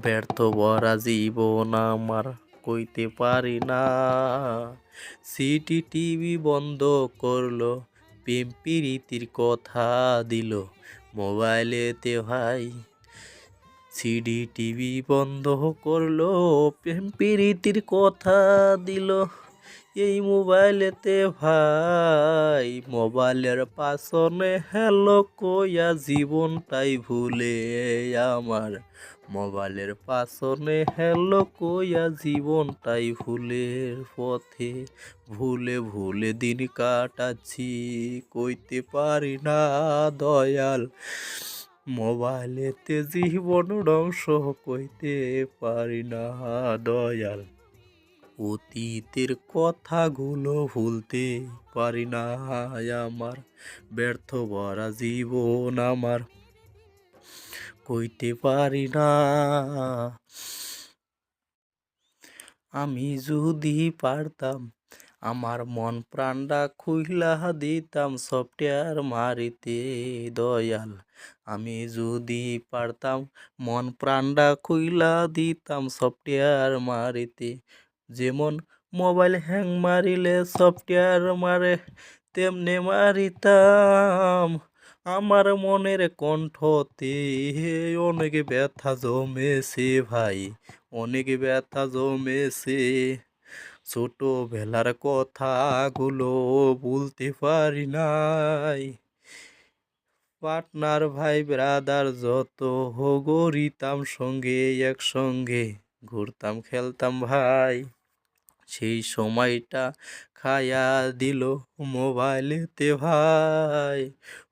ব্যর্থ ভরা জীবন আমার কইতে পারি না। সিটি টিভি বন্ধ করলো, প্রেম প্রীতির কথা দিল মোবাইলেতে ভাই। সিডি টিভি বন্ধ করলো, প্রেম প্রীতির কথা দিল এই মোবাইলেতে ভাই। মোবাইলের পাশনে হ্যালো কইয়া জীবনটাই ভুলে আমার। মোবাইলের পাশনে হ্যালো কইয়া জীবনটাই ভুলের পথে। ভুলে ভুলে দিন কাটাচ্ছি, কইতে পারি না দয়াল। মোবাইলেতে জীবন ধ্বংস কইতে পারি না দয়াল। অতীতের কথাগুলো ভুলতে পারি না আমার। ব্যর্থ ভরা জীবন আমার কইতে পারি না। আমি যদি পারতাম আমার মন প্রাণটা খুইলা দিতাম সফটওয়্যার মারিতে দয়াল। আমি যদি পারতাম মন প্রাণটা খুইলা দিতাম সফটওয়্যার মারিতে। যেমন মোবাইল হ্যাং মারিলে সফটওয়্যার মারে, তেমনে মারিতাম আমার মনের কণ্ঠতে। অনেক ব্যথা জমেছে ভাই, অনেক ব্যথা জমেছে। ছোটবেলার কথাগুলো ভুলতে পারি নাই। পার্টনার ভাই ব্রাদার যত গড়িতাম সঙ্গে, একসঙ্গে ঘুরতাম খেলতাম ভাই। সেই সময়টা খায়া দিল মোবাইলেতে ভাই।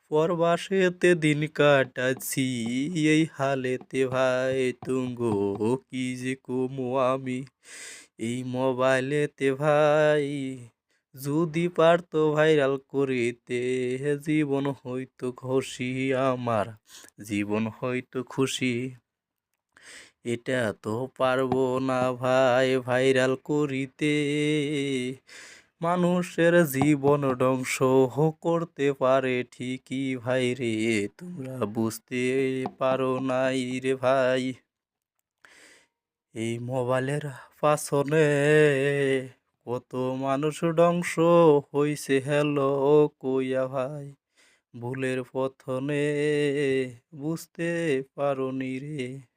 পরবাসেতে দিন কাটাচ্ছি এই হালেতে ভাই। তুঙ্গো কি যে কমু আমি এই মোবাইলেতে ভাই। যদি পারতো ভাইরাল করিতে জীবন হইতো খুশি আমার, জীবন হইতো খুশি। এটা তো পারবো না ভাই ভাইরাল করিতে। মানুষের জীবন ধ্বংস করতে পারে ঠিকই ভাই রে, তোমরা বুঝতে পারো নাই রে ভাই। এই মোবাইলের পাছনে কত মানুষ ধ্বংস হইছে হ্যালো কইয়া ভাই। ভুলের পথনে বুঝতে পারোনি রে।